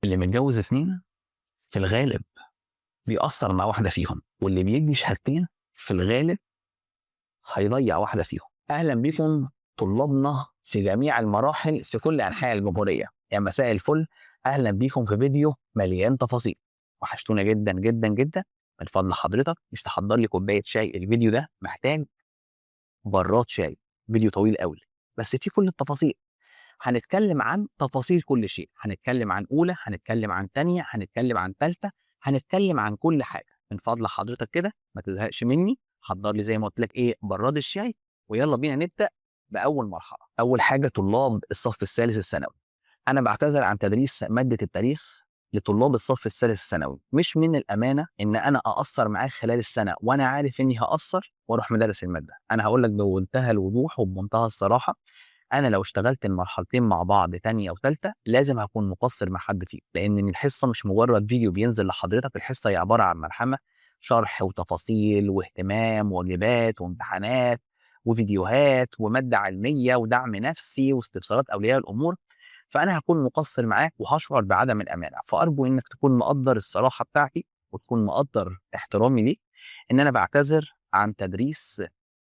اللي متجوز 2 في الغالب بيأثّر مع واحدة فيهم، واللي بيدّي شهادتين في الغالب هيضيّع واحدة فيهم. أهلًا بيكم طلابنا في جميع المراحل في كل أنحاء الجمهورية، يا مساء الفل، أهلًا بيكم في فيديو مليان تفاصيل. وحشتونا جدًا، جدًا، جدًا، من فضل حضرتك مش تحضّر لي كوباية شاي، الفيديو ده محتاج براد شاي، فيديو طويل أوي، بس فيه كل التفاصيل. هنتكلم عن تفاصيل كل شيء، هنتكلم عن أولى، هنتكلم عن تانية، هنتكلم عن تالتة، هنتكلم عن كل حاجة. من فضل حضرتك كده ما تزهقش مني، حضّر لي زي ما قُلت لك إيه، براد الشاي، ويالّا بينا نبدأ بأول مرحلة. أول حاجة طلاب الصف الثالث الثانوي. أنا باعتذر عن تدريس مادة التاريخ لطلاب الصف الثالث الثانوي، مش من الأمانة إن أنا أقصّر معاك خلال السنة وأنا عارف إني هاقصّر وأروح مدرس المادة. أنا هاقول لك بمنتهى الوضوح وبمنتهى الصراحة، أنا لو اشتغلت المرحلتين مع بعض تانية وتالتة لازم هاكون مقصّر مع حد فيهم، لإن الحصة مش مجرد فيديو بينزل لحضرتك، الحصة هي عبارة عن ملحمة شرح وتفاصيل واهتمام وواجبات وامتحانات وفيديوهات ومادة علمية ودعم نفسي واستفسارات أولياء الأمور. فأنا هاكون مقصّر معاك وهاشعر بعدم الأمانة، فأرجو إنك تكون مقدّر الصراحة بتاعتي وتكون مقدّر احترامي ليك، إن أنا باعتذر عن تدريس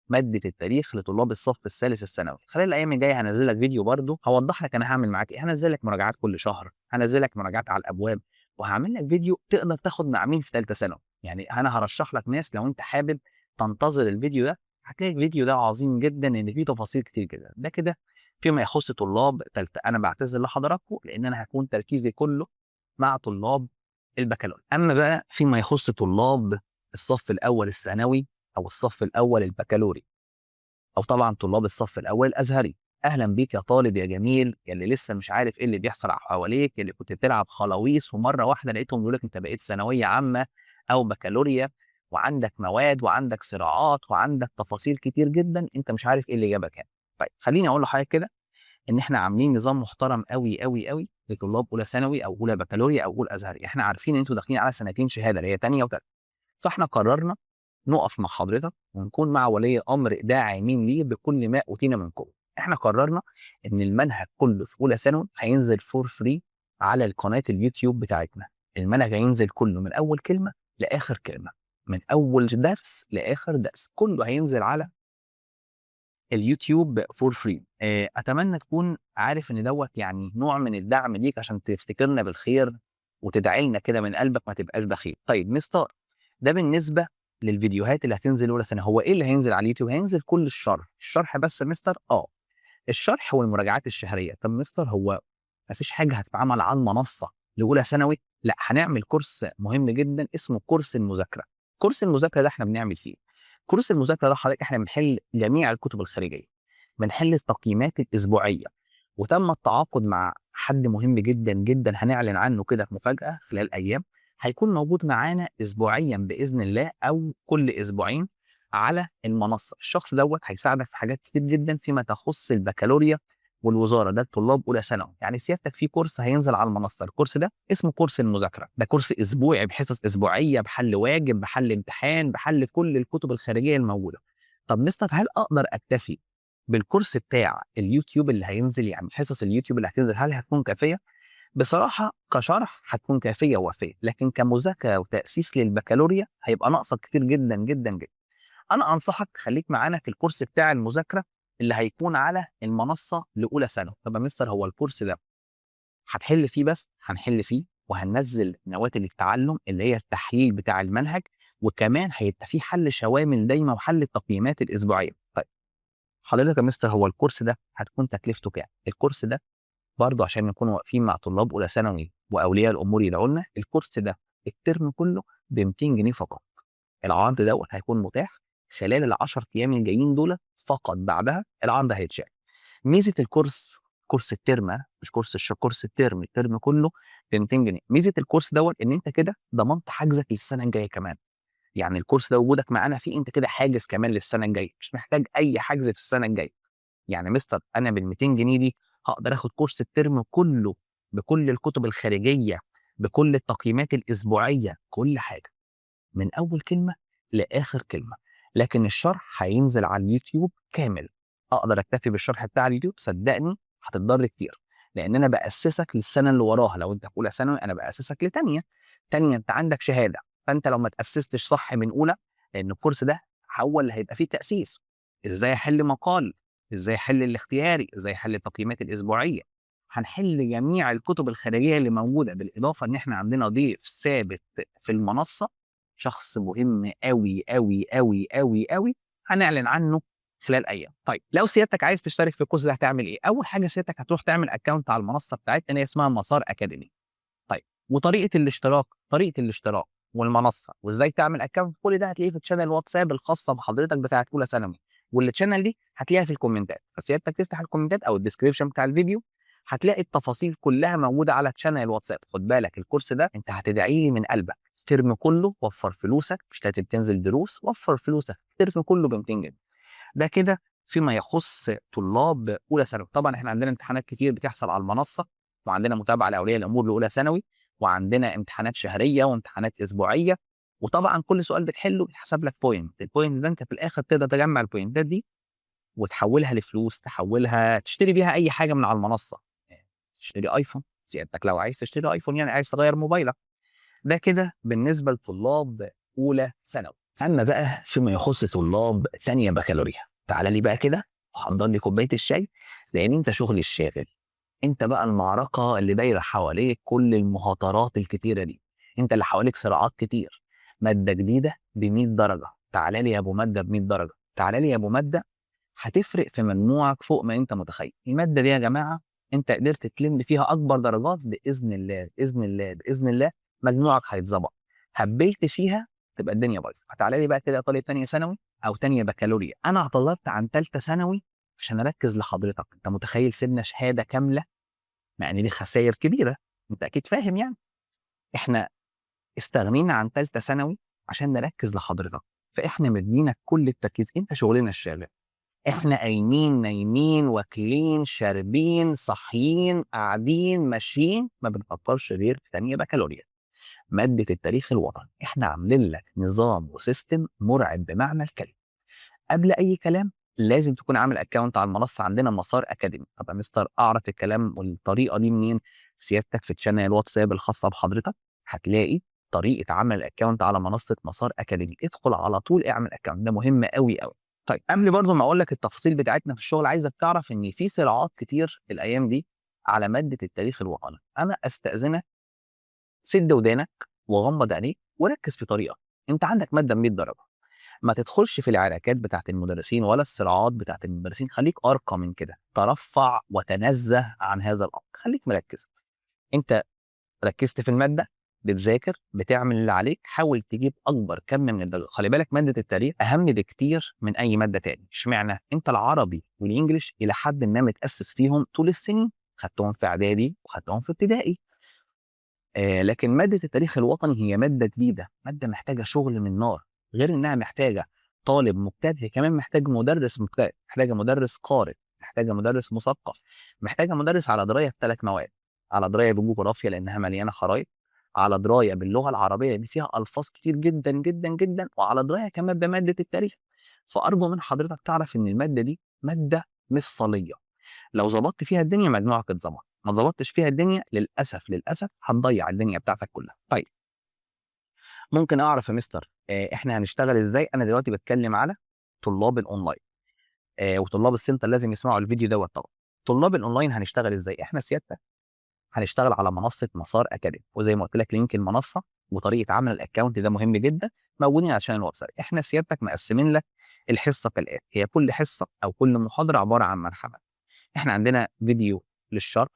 مادة التاريخ لطلاب الصف الثالث الثانوي. خلال الأيام الجاية هانزّل لك فيديو برضه هاوضّح لك أنا هاعمل معاك إيه، هانزّل لك مراجعات كل شهر، هانزّل لك مراجعات على الأبواب، وهاعمل لك فيديو تقدر تاخد مع مين في تالتة ثانوي. يعني أنا هارشّح لك ناس لو أنت حابب تنتظر الفيديو ده، هتلاقي الفيديو ده عظيم جدًا لإن فيه تفاصيل كتير جدًا. ده كده فيما يخُص طلاب تالتة. أنا باعتذر لحضراتكم لإن أنا هاكون تركيزي كُلّه مع طلاب البكالوريا. أمّا بقى فيما يخُص طلاب الصف الأول الثانوي أو الصف الأول البكالوري، أو طبعًا طلاب الصف الأول الأزهري. أهلًا بيك يا طالب يا جميل، يا اللي لسه مش عارف إيه اللي بيحصل حواليك، يا اللي كنت بتلعب خلاويص ومرّة واحدة لقيتهم بيقولوا لك أنت بقيت ثانوية عامة أو بكالوريا وعندك مواد وعندك صراعات وعندك تفاصيل كتير جدًا، أنت مش عارف إيه اللي جابك هنا. طيب خلّيني أقول لحضرتك كده إن إحنا عاملين نظام محترم أوي، أوي، أوي لطلاب أولى ثانوي أو أولى بكالوريا أو أولى أزهري. إحنا عارفين إن أنتم داخلين على سنتين شهادة اللي هي تانية وتالتة، فإحنا قررنا نُقف مع حضرتك ونكون مع ولي الأمر داعمين ليه بكل ما أوتينا من قوة. إحنا قررنا إن المنهج كله في أولى ثانوي هينزل for free على القناة اليوتيوب بتاعتنا. المنهج هينزل كله من أول كلمة لآخر كلمة، من أول درس لآخر درس، كله هينزل على اليوتيوب for free. أتمنى تكون عارف إن دوّة يعني نوع من الدعم ليك عشان تفتكرنا بالخير وتدعي لنا كده من قلبك ما تبقاش بخيل. طيب مستر، ده بالنسبة للفيديوهات اللي هتنزل أولى ثانوي، هو إيه اللي هينزل على اليوتيوب؟ هينزل كل الشرح، الشرح بس يا مستر؟ الشرح والمراجعات الشهرية. طب مستر هو ما فيش حاجة هتتعمل على المنصة لأولى ثانوي؟ لأ، هنعمل كورس مهم جدًا اسمه كورس المذاكرة. كورس المذاكرة ده إحنا بنعمل فيه إيه؟ كورس المذاكرة ده حضرتك إحنا بنحل جميع الكتب الخارجية، بنحل التقييمات الأسبوعية، وتم التعاقد مع حد مهم جدًا، جدًا هنعلن عنه كده في مفاجأة خلال أيام، هيكون موجود معانا أسبوعيًا بإذن الله أو كل أسبوعين على المنصة. الشخص دوّة هيساعدك في حاجات كتير جدًا فيما تخص البكالوريا والوزارة، ده لطلاب أولى ثانوي. يعني سيادتك في كورس هينزل على المنصة، الكورس ده اسمه كورس المذاكرة، ده كورس أسبوعي بحصص أسبوعية، بحل واجب، بحل امتحان، بحل كل الكتب الخارجية الموجودة. طب مستر هل أقدر أكتفي بالكورس بتاع اليوتيوب اللي هينزل، يعني حصص اليوتيوب اللي هتنزل هل هتكون كافية؟ بصراحة كشرح هتكون كافية ووافية، لكن كمذاكرة وتأسيس للبكالوريا هيبقى ناقصك كتير جدًا، جدًا، جدًا. أنا أنصحك خليك معانا في الكورس بتاع المذاكرة اللي هيكون على المنصة لأولى ثانوي. طب يا مستر هو الكورس ده هتحل فيه بس؟ هنحل فيه وهننزّل نواتج التعلم اللي هي التحليل بتاع المنهج، وكمان هيبقى في حل شوامل دايمة وحل التقييمات الأسبوعية. طيب حضرتك يا مستر هو الكورس ده هتكون تكلفته كام؟ الكورس ده برضه عشان نكون واقفين مع طلاب أولى ثانوي وأولياء الأمور يدعوا لنا، الكورس ده الترم كله ب200 جنيه فقط. العرض دوّة هيكون متاح خلال ال10 أيام الجايين دُولة فقط، بعدها العرض هيتشال. ميزة الكورس، كورس الترم مش كورس كورس الترم، الترم كله ب200 جنيه. ميزة الكورس دوّة إن أنت كده ضمنت حجزك للسنة الجاية كمان. يعني الكورس ده وجودك معانا فيه أنت كده حاجز كمان للسنة الجاية، مش محتاج أي حجز في السنة الجاية. يعني مستر أنا بال200 جنيه دي هاقدر آخد كورس الترم كله بكل الكتب الخارجية، بكل التقييمات الأسبوعية، كل حاجة، من أول كلمة لآخر كلمة. لكن الشرح هينزل على اليوتيوب كامل. أقدر أكتفي بالشرح بتاع اليوتيوب؟ صدقني هتتضر كتير، لان انا باسسك للسنه اللي وراها. لو انت في اولى ثانوي انا باسسك تانية انت عندك شهاده. فانت لو ما تاسستش صح من اولى، لان الكورس ده هو اللي هيبقى فيه تاسيس. ازاي احل مقال، ازاي احل الاختياري، ازاي احل التقييمات الاسبوعيه. هنحل جميع الكتب الخارجيه اللي موجوده، بالاضافه ان احنا عندنا ضيف ثابت في المنصه، شخص مهم قوي قوي قوي قوي قوي، هنعلن عنه خلال ايام. طيب لو سيادتك عايز تشترك في الكورس ده هتعمل ايه؟ اول حاجه سيادتك هتروح تعمل اكونت على المنصه بتاعتنا اللي اسمها مسار اكاديمي. طيب طريقه الاشتراك والمنصه وازاي تعمل اكونت، كل ده هتلاقيه في الشانل الواتساب الخاصه بحضرتك بتاعت اولى ثانوي. والتشانل دي هتلاقيها في الكومنتات، فسيادتك تفتح الكومنتات او الديسكربشن بتاع الفيديو، هتلاقي التفاصيل كلها موجوده على تشانل الواتساب. خد بالك الكورس ده انت هتدعي لي من قلبك. الترم كله وفر فلوسك، مش لازم تنزل دروس، وفر فلوسك الترم كله ب 200 جنيه. ده كده فيما يخص طلاب اولى ثانوي. طبعا احنا عندنا امتحانات كتير بتحصل على المنصه، وعندنا متابعه لاولياء الامور لاولى ثانوي، وعندنا امتحانات شهريه وامتحانات اسبوعيه. وطبعا كل سؤال بتحله بيتحسب لك بوينت. البوينت ده انت في الاخر تقدر تجمع البوينتات دي وتحولها لفلوس، تحولها تشتري بيها اي حاجه من على المنصه. تشتري ايفون سيادتك، لو عايز تشتري ايفون يعني عايز تغير موبايلك. ده كده بالنسبه لطلاب اولى ثانوي. اما بقى فيما يخص طلاب ثانيه بكالوريا، تعال لي بقى كده وحضر لي كوبايه الشاي، لان انت شغل الشاغل. انت بقى المعركه اللي دايره حواليك كل المهاترات الكتيره دي، انت اللي حواليك صراعات كتير. ماده جديده ب 100 درجه، تعال لي يا ابو ماده ب 100 درجه، تعال لي يا ابو ماده هتفرق في مجموعك فوق ما انت متخيل. الماده دي يا جماعه انت قدرت تلم فيها اكبر درجات باذن الله، باذن الله، باذن الله مجموعك هيتظبط. هبلت فيها تبقى الدنيا بايظه. هتعالى لي بقى كده يا طالب تانية ثانوي او تانية بكالوريا، انا اعتذرت عن ثالثه ثانوي عشان اركز لحضرتك. انت متخيل سيبنا شهاده كامله؟ مع ان دي خسائر كبيره، انت اكيد فاهم يعني. احنا استغنينا عن ثالثه ثانوي عشان نركز لحضرتك، فاحنا مدينك كل التركيز. انت شغلنا الشاغل، احنا قايمين نايمين واكلين شاربين صاحيين قاعدين ماشيين، ما بنفكرش غير في تانية بكالوريا. ماده التاريخ الوطني احنا عاملين لك نظام وسيستم مرعب بمعنى الكلمه. قبل اي كلام لازم تكون عامل اكونت على المنصه عندنا مسار اكاديمي. طب يا مستر اعرف الكلام والطريقه دي منين؟ سيادتك في الشانل الواتساب الخاصه بحضرتك هتلاقي طريقه عمل الاكونت على منصه مسار اكاديمي. ادخل على طول اعمل اكونت، ده مهم قوي قوي. طيب قبل برضو ما اقول لك التفاصيل بتاعتنا في الشغل، عايزك تعرف ان في صراعات كتير الايام دي على ماده التاريخ الوطني. انا استاذنك سد ودانك وغمض عينيك وركز في طريقك. انت عندك ماده 100 درجه، ما تدخلش في العراكات بتاعت المدرسين ولا الصراعات بتاعت المدرسين. خليك ارقى من كده، ترفع وتنزه عن هذا الامر. خليك مركز. انت ركزت في الماده، بتذاكر، بتعمل اللي عليك، حاول تجيب اكبر كم من الدرجات. خلي بالك ماده التاريخ اهم بكتير من اي ماده تاني. اشمعنى؟ انت العربي والانجليش الى حد ما متاسس فيهم طول السنين، خدتهم في اعدادي وخدتهم في ابتدائي. لكن مادة التاريخ الوطني هي مادة جديدة، مادة محتاجة شغل من نار. غير إنها محتاجة طالب مجتهد، هي كمان محتاج مدرس مجتهد، محتاجة مدرس قارئ، محتاجة مدرس مثقف، محتاجة مدرس على دراية في 3 مواد: على دراية بالجغرافيا لأنها مليانة خرايط، على دراية باللغة العربية لأن فيها ألفاظ كتير جدا جدا جدا، وعلى دراية كمان بمادة التاريخ. فأرجو من حضرتك تعرف إن المادة دي مادة مفصلية. لو ضبطت فيها الدنيا مجموعك اتظبط، ما ضبطتش فيها الدنيا للاسف للاسف هتضيع الدنيا بتاعتك كلها. طيب ممكن اعرف يا مستر احنا هنشتغل ازاي؟ انا دلوقتي بتكلم على طلاب الاونلاين، وطلاب السنتر لازم يسمعوا الفيديو دوت طبعا. طلاب الاونلاين هنشتغل ازاي؟ احنا سيادتك هنشتغل على منصه مسار اكاديمي، وزي ما قلت لك لينك المنصه وطريقه عمل الاكونت ده مهم جدا موجودين عشان الواتساب. احنا سيادتك مقسمين لك الحصه كالاتي: هي كل حصه او كل محاضره عباره عن مرحله. احنا عندنا فيديو للشرح،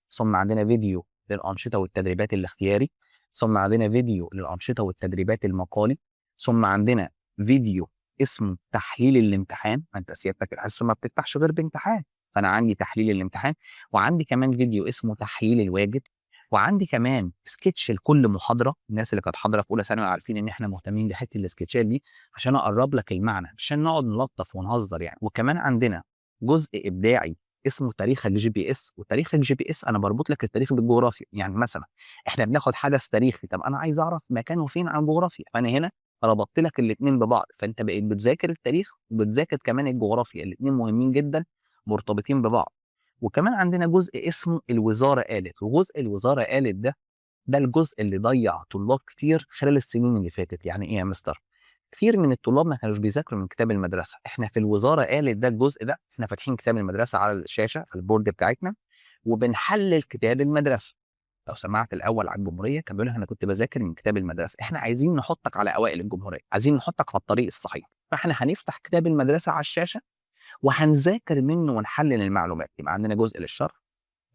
ثم عندنا فيديو للأنشطة والتدريبات الاختياري، ثم عندنا فيديو للأنشطة والتدريبات المقالي، ثم عندنا فيديو اسمه تحليل الامتحان. ما انت سيادتك الحصه ما بتفتحش غير بامتحان، فانا عندي تحليل الامتحان، وعندي كمان فيديو اسمه تحليل الواجب، وعندي كمان سكتش لكل محاضره. الناس اللي كانت حاضره في اولى ثانوي عارفين ان احنا مهتمين بحته السكتشات دي عشان اقرب لك المعنى، عشان نقعد نلطف ونهزر يعني. وكمان عندنا جزء ابداعي اسمه تاريخك جي بي اس. وتاريخك جي بي اس انا بربط لك التاريخ بالجغرافيا. يعني مثلا احنا بناخد حدث تاريخي، طب انا عايز اعرف مكانه فين عن الجغرافيا، فانا هنا ربطت لك الاثنين ببعض، فانت بقيت بتذاكر التاريخ وبتذاكر كمان الجغرافيا، الاثنين مهمين جدا مرتبطين ببعض. وكمان عندنا جزء اسمه الوزاره قالت، وجزء الوزاره قالت ده الجزء اللي ضيع طلاب كتير خلال السنين اللي فاتت. يعني ايه يا مستر؟ كتير من الطلاب ما كانوش بيذاكروا من كتاب المدرسه. احنا في الوزاره قالت ده الجزء ده احنا فاتحين كتاب المدرسه على الشاشه على البورد بتاعتنا وبنحلل كتاب المدرسه. لو سمعت الاول على الجمهوريه كان بيقول لك انا كنت بذاكر من كتاب المدرسه. احنا عايزين نحطك على اوائل الجمهوريه، عايزين نحطك على الطريق الصحيح، فاحنا هنفتح كتاب المدرسه على الشاشه وهنذاكر منه ونحلل المعلومات. يبقى عندنا جزء للشرح،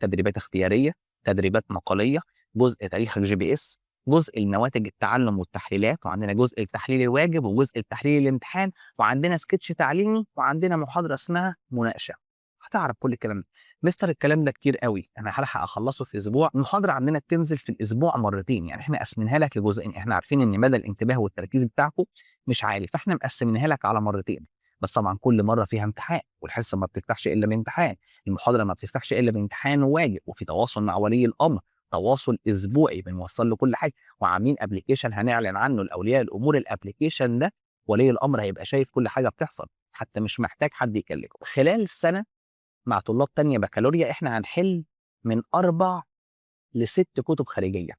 تدريبات اختياريه، تدريبات مقاليه، جزء تاريخ الجي بي اس، جزء لنواتج التعلم والتحليلات، وعندنا جزء لتحليل الواجب وجزء لتحليل الامتحان، وعندنا سكتش تعليمي، وعندنا محاضره اسمها مناقشه. هتعرف كل الكلام ده. مستر الكلام ده كتير قوي، انا هلحق اخلصه في اسبوع؟ المحاضره عندنا بتنزل في الاسبوع مرتين، يعني احنا قاسمينها لك لجزئين. احنا عارفين ان مدى الانتباه والتركيز بتاعكم مش عالي، فاحنا مقسمينها لك على مرتين. بس طبعا كل مره فيها امتحان، والحصه ما بتفتحش الا بامتحان، المحاضره ما بتفتحش الا بامتحان وواجب، وفي تواصل مع ولي الامر، تواصل اسبوعي بنوصل له كل حاجه، وعاملين ابلكيشن هنعلن عنه لاولياء الامور. الابلكيشن ده ولي الامر هيبقى شايف كل حاجه بتحصل، حتى مش محتاج حد يكلمه. خلال السنه مع طلاب تانية بكالوريا احنا هنحل من 4 ل6 كتب خارجيه.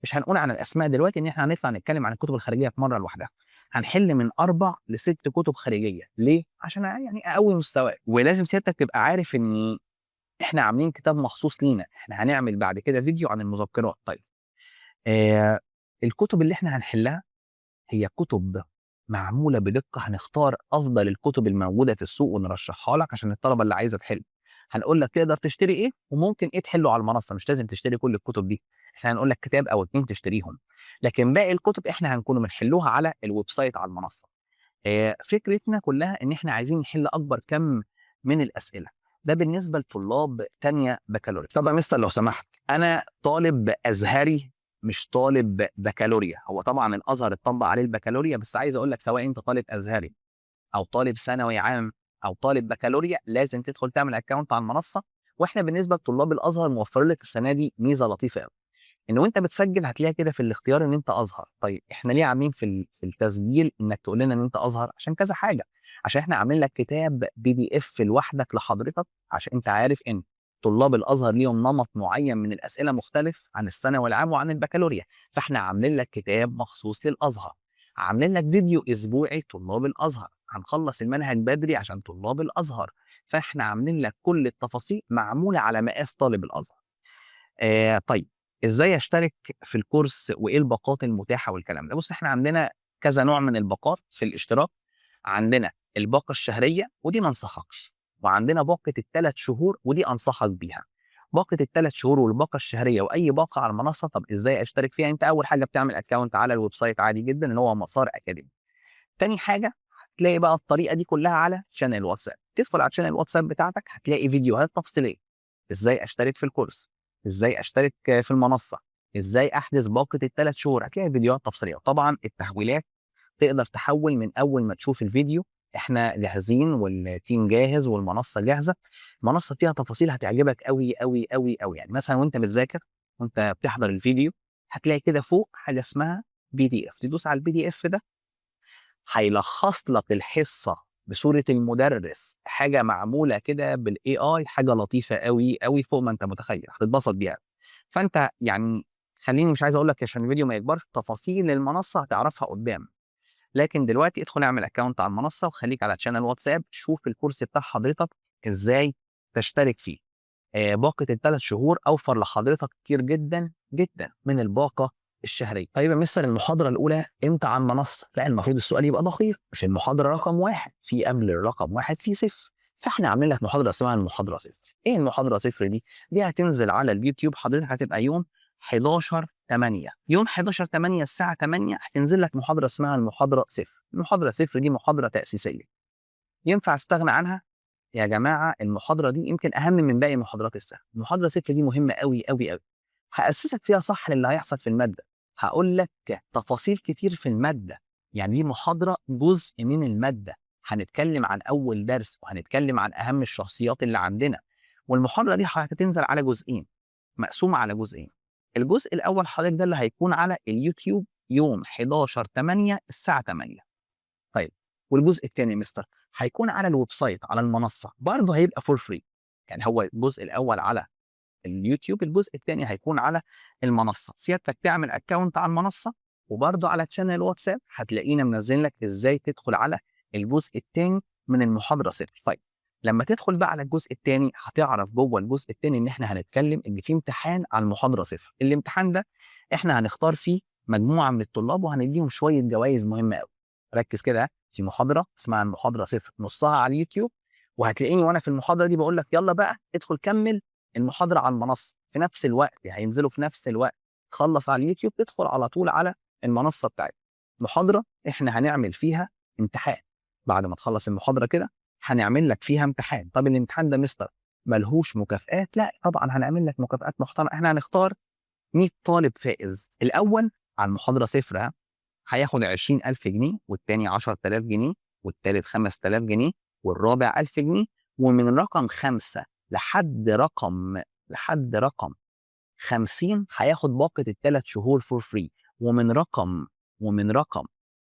مش هنقول عن الاسماء دلوقتي ان احنا هنطلع نتكلم عن الكتب الخارجيه في مره لوحدها. هنحل من 4 ل6 كتب خارجيه. ليه؟ عشان يعني اقوي مستواك. ولازم سيادتك تبقى عارف ان احنا عاملين كتاب مخصوص لينا، احنا هنعمل بعد كده فيديو عن المذكرات. طيب الكتب اللي احنا هنحلها هي كتب معموله بدقه، هنختار افضل الكتب الموجوده في السوق ونرشحها لك عشان الطلبه اللي عايزه تحل. هنقول لك تقدر تشتري ايه وممكن ايه تحله على المنصه، مش لازم تشتري كل الكتب دي، احنا هنقول لك كتاب او اتنين تشتريهم، لكن باقي الكتب احنا هنكون بنحلوها على الويب سايت على المنصه. فكرتنا كلها ان احنا عايزين نحل اكبر كم من الاسئله. ده بالنسبه لطلاب تانية بكالوريا. طب يا مستر لو سمحت، انا طالب ازهري مش طالب بكالوريا. هو طبعا الازهر اتطبق عليه البكالوريا، بس عايز اقول لك سواء انت طالب ازهري او طالب ثانوي عام او طالب بكالوريا لازم تدخل تعمل اكونت على المنصه. واحنا بالنسبه لطلاب الازهر موفرين لك السنه دي ميزه لطيفه قوي، ان وانت بتسجل هتلاقي كده في الاختيار ان انت ازهر. طيب احنا ليه عاملين في التسجيل انك تقول لنا ان انت ازهر؟ عشان كذا حاجه. عشان احنا عاملين لك كتاب PDF لوحدك لحضرتك، عشان انت عارف ان طلاب الازهر ليهم نمط معين من الاسئله مختلف عن الثانوي العام وعن البكالوريا، فاحنا عاملين لك كتاب مخصوص للازهر. عاملين لك فيديو اسبوعي طلاب الازهر، هنخلص المنهج بدري عشان طلاب الازهر. فاحنا عاملين لك كل التفاصيل معموله على مقاس طالب الازهر. طيب إزاي أشترك في الكورس وإيه الباقات المتاحة والكلام ده؟ بُص إحنا عندنا كذا نوع من الباقات في الاشتراك. عندنا الباقة الشهرية ودي ما انصحكش، وعندنا باقة ال3 شهور ودي أنصحك بيها. باقة ال3 شهور والباقة الشهرية وأي باقة على المنصة، طب إزاي أشترك فيها؟ أنت أول حاجة بتعمل account على الويب سايت عادي جدًا اللي هو مسار أكاديمي. تاني حاجة هتلاقي بقى الطريقة دي كلها على channel واتساب، تدخل على الchannel واتساب بتاعتك هتلاقي فيديوهات تفصيلية. إزاي أشترك في الكورس، إزاي أشترك في المنصة، إزاي أحجز باقة ال3 شهور، هتلاقي فيديوهات تفصيلية. وطبعًا التحويلات تقدر تحوّل من أول ما تشوف الفيديو، إحنا جاهزين والteam جاهز والمنصة جاهزة. المنصة فيها تفاصيل هتعجبك أوي، أوي، أوي، أوي. يعني مثلًا وأنت بتذاكر وأنت بتحضر الفيديو هتلاقي كده فوق حاجة اسمها PDF، تدوس على الPDF ده هيلخّص لك الحصة بصورة المُدرِّس، حاجة معمولة كده بالAI، حاجة لطيفة أوي، أوي فوق ما أنت متخيّل، هتتبسط بيها. فأنت يعني خلّيني مش عايز أقول لك عشان الفيديو ما يكبرش، تفاصيل المنصة هتعرفها قدّام، لكن دلوقتي ادخل اعمل account على المنصة وخلّيك على channel واتساب، شوف الكورس بتاع حضرتك إزاي تشترك فيه. باقة ال3 شهور أوفر لحضرتك كتير جدًا، جدًا من الباقة الشهرية. طيب يا مستر المحاضرة الأولى إمتى على المنصة؟ لأ المفروض السؤال يبقى دقيق، مش المحاضرة رقم 1 في قبل الرقم 1 في 0، فإحنا عاملين لك محاضرة اسمها المحاضرة 0. إيه المحاضرة 0 دي؟ دي هتنزل على اليوتيوب حضرتك هتبقى يوم 11/8، يوم 11/8 الساعة 08:00 هتنزل لك محاضرة اسمها المحاضرة 0. المحاضرة 0 دي محاضرة تأسيسية، ينفع أستغنى عنها؟ يا جماعة المحاضرة دي يمكن أهم من باقي محاضرات السنة. المحاضرة 6 دي مهمة أوي، أوي، أوي. هأسسك فيها صح للي هيحصل في المادة، هاقول لك تفاصيل كتير في المادة، يعني دي محاضرة جزء من المادة، هنتكلم عن أول درس وهنتكلم عن أهم الشخصيات اللي عندنا. والمحاضرة دي هتنزل على جزئين، مقسومة على جزئين. الجزء الأول حضرتك ده اللي هيكون على اليوتيوب يوم 11/8 الساعة 08:00. طيب والجزء التاني يا مستر هيكون على الويب سايت على المنصة، برضه هيبقى for free. يعني هو الجزء الاول على اليوتيوب، الجزء الثاني هيكون على المنصه. سيادتك تعمل اكونت على المنصه وبرده على تشانل واتساب هتلاقينا منزل لك ازاي تدخل على الجزء الثاني من المحاضره 0. طيب لما تدخل بقى على الجزء الثاني هتعرف جوه الجزء الثاني ان احنا هنتكلم ان في امتحان على المحاضره 0. الامتحان ده احنا هنختار فيه مجموعه من الطلاب وهنديهم شويه جوائز مهمه قوي. ركز كده، في محاضره اسمها المحاضره 0 نصها على اليوتيوب، وهتلاقيني وانا في المحاضره دي بقول لك يلا بقى ادخل كمل المحاضره على المنصه في نفس الوقت، هينزلوا في نفس الوقت. خلص على اليوتيوب تدخل على طول على المنصه بتاعتنا. محاضره احنا هنعمل فيها امتحان، بعد ما تخلص المحاضره كده هنعمل لك فيها امتحان. طب الامتحان ده مستر ملهوش مكافآت؟ لا طبعا هنعمل لك مكافآت محترمه. احنا هنختار 100 طالب فائز. الاول على المحاضره 0 هياخد 20,000 جنيه، والتاني 10,000 جنيه، والتالت 5,000 جنيه، والرابع 1000 جنيه. ومن رقم 5 لحد رقم 50 هياخد باقة ال3 شهور فور فري. ومن رقم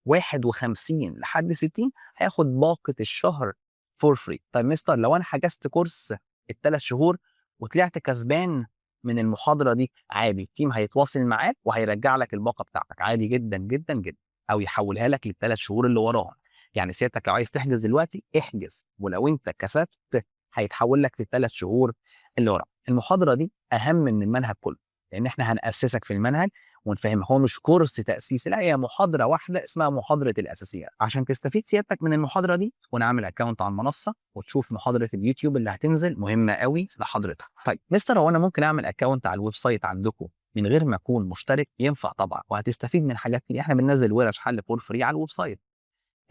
51 لحد 60 هياخد باقة الشهر فور فري. طيب مستر لو انا حجزت كورس ال3 شهور وطلعت كسبان من المحاضرة دي، عادي التيم هيتواصل معاك وهيرجع لك الباقة بتاعتك عادي جدا جدا جدا، او يحولها لك لل3 شهور اللي وراهم. يعني سيادتك لو عايز تحجز دلوقتي احجز، ولو انت كسبت هيتحول لك لل3 شهور اللي وراهم. المحاضرة دي اهم من المنهج كله، لان احنا هنأسسك في المنهج ونفهم. هو مش كورس تأسيسي، لا هي محاضرة واحدة اسمها محاضرة الأساسيات. عشان تستفيد سيادتك من المحاضرة دي تكون عامل اكونت على المنصة وتشوف محاضرة اليوتيوب اللي هتنزل مهمة قوي لحضرتك. طيب مستر هو انا ممكن اعمل اكونت على الويب سايت عندكم من غير ما اكون مشترك؟ ينفع طبعا، وهتستفيد من حاجات كتير. احنا بننزل ورش حل فور فري على الويب سايت،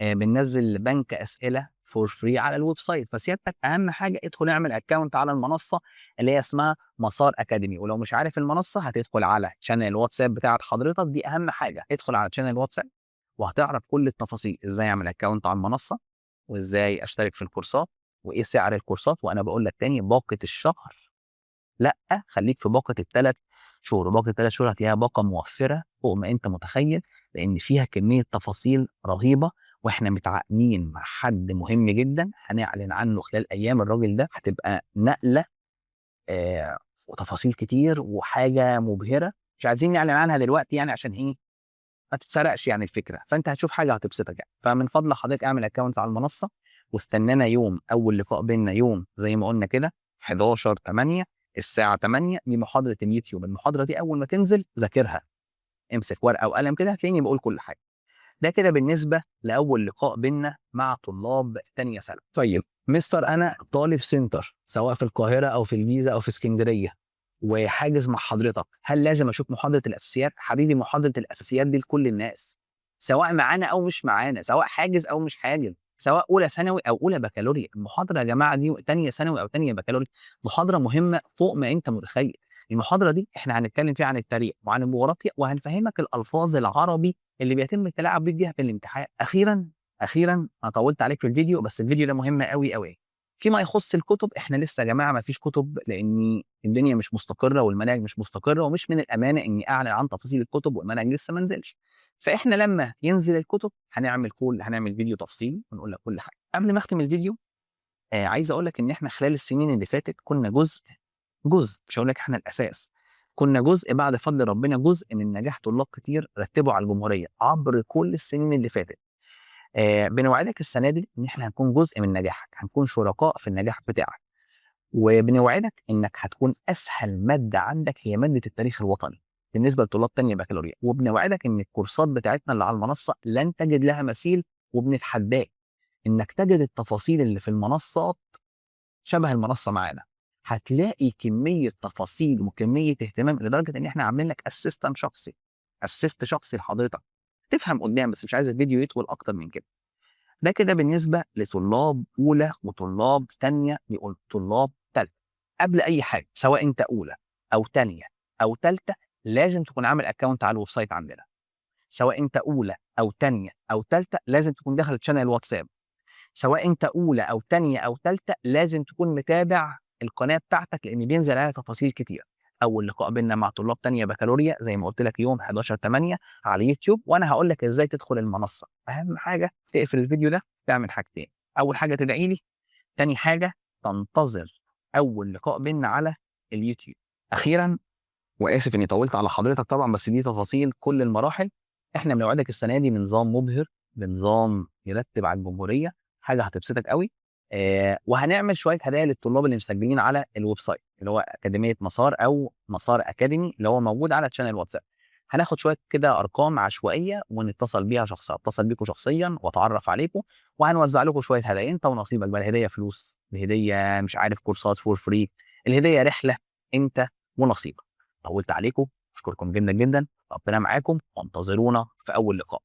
بننزل بنك اسئله فور فري على الويب سايت. فسيادتك اهم حاجه ادخل اعمل اكونت على المنصه اللي هي اسمها مسار اكاديمي. ولو مش عارف المنصه هتدخل على شانل الواتساب بتاعت حضرتك، دي اهم حاجه. ادخل على شانل الواتساب وهتعرف كل التفاصيل، ازاي اعمل اكونت على المنصه، وازاي اشترك في الكورسات، وايه سعر الكورسات. وانا بقول لك تاني باقه الشهر لا، خليك في باقه ال3 شهور. باقه ال3 شهور هتلاقيها باقه موفره فوق ما انت متخيل، لان فيها كميه تفاصيل رهيبه. واحنا متعاقدين مع حد مهم جدا هنعلن عنه خلال ايام. الراجل ده هتبقى نقله وتفاصيل كتير وحاجه مبهره، مش عايزين نعلن عنها دلوقتي يعني عشان ايه ما تتسرقش يعني الفكره. فانت هتشوف حاجه هتبسطك يعني. فمن فضل حضرتك اعمل اكونت على المنصه واستنانا يوم اول لقاء بيننا، يوم زي ما قلنا كده 11/8 الساعه 8 دي محاضره اليوتيوب. المحاضره دي اول ما تنزل ذاكرها، امسك ورقه وقلم كده هتلاقيني بقول كل حاجه. ده كده بالنسبه لاول لقاء بيننا مع طلاب تانية ثانوي. طيب مستر انا طالب سنتر سواء في القاهره او في الجيزه او في اسكندريه وحاجز مع حضرتك، هل لازم اشوف محاضره الاساسيات؟ حبيبي محاضره الاساسيات دي لكل الناس، سواء معانا او مش معانا، سواء حاجز او مش حاجز، سواء اولى ثانوي او اولى بكالوريا. المحاضره يا جماعه دي تانية ثانوي او تانية بكالوريا محاضره مهمه فوق ما انت متخيل. المحاضره دي احنا هنتكلم فيها عن التاريخ وعن الجغرافيا، وهنفهمك الالفاظ العربي اللي بيتم التلاعب بيها في الامتحان. اخيرا انا طولت عليك في الفيديو، بس الفيديو ده مهم قوي قوي. فيما يخص الكتب، احنا لسه يا جماعه ما فيش كتب، لان الدنيا مش مستقره والمناهج مش مستقره، ومش من الامانه اني اعلن عن تفاصيل الكتب والمنهج لسه ما نزلش. فاحنا لما ينزل الكتب هنعمل فيديو تفصيلي ونقول لك كل حاجه. قبل ما اختم الفيديو عايز اقول لك ان احنا خلال السنين اللي فاتت كنا جزء، مش هقول لك احنا الاساس، كنا جزء بعد فضل ربنا، جزء من نجاح طلاب كتير رتبوا على الجمهوريه عبر كل السنين اللي فاتت. بنوعدك السنه دي ان احنا هنكون جزء من نجاحك، هنكون شركاء في النجاح بتاعك. وبنوعدك انك هتكون اسهل ماده عندك هي ماده التاريخ الوطني بالنسبه لطلاب تانية بكالوريا. وبنوعدك ان الكورسات بتاعتنا اللي على المنصه لن تجد لها مثيل، وبنتحداك انك تجد التفاصيل اللي في المنصات شبه المنصه معانا. هتلاقي كميه تفاصيل وكميه اهتمام لدرجه ان احنا عاملين لك اسيست شخصي لحضرتك تفهم قدام. بس مش عايز الفيديو يطول اكتر من كده. ده كده بالنسبه لطلاب اولى وطلاب تانية وطلاب تالتة. قبل اي حاجه سواء انت اولى او تانية او تالتة لازم تكون عامل اكونت على الويب سايت عندنا. سواء انت اولى او تانية او تالتة لازم تكون داخل شانل الواتساب. سواء انت اولى او تانية او تالتة لازم تكون متابع القناه بتاعتك، لان بينزل عليها تفاصيل كتير. اول لقاء بيننا مع طلاب تانية بكالوريا زي ما قلت لك يوم 11/8 على يوتيوب، وانا هقول لك ازاي تدخل المنصه. اهم حاجه تقفل الفيديو ده تعمل حاجتين: اول حاجه تدعي لي، تاني حاجه تنتظر اول لقاء بينا على اليوتيوب. اخيرا، واسف اني طولت على حضرتك طبعا، بس دي تفاصيل كل المراحل. احنا بنوعدك السنه دي بنظام مبهر، بنظام يرتب على الجمهوريه، حاجه هتبسطك قوي. وهنعمل شويه هدايا للطلاب اللي مسجلين على الويب سايت اللي هو اكاديميه مسار او مسار اكاديمي اللي هو موجود على تشانل واتساب. هناخد شويه كده ارقام عشوائيه ونتصل بيها شخصيا، اتصل بيكم شخصيا واتعرف عليكم، وهنوزع لكم شويه هدايا انت ونصيبك بقى. الهديه فلوس، الهديه مش عارف كورسات فور فري، الهديه رحله انت ونصيبك. طولت عليكم، اشكركم جدا جدا، ربنا معاكم وانتظرونا في اول لقاء.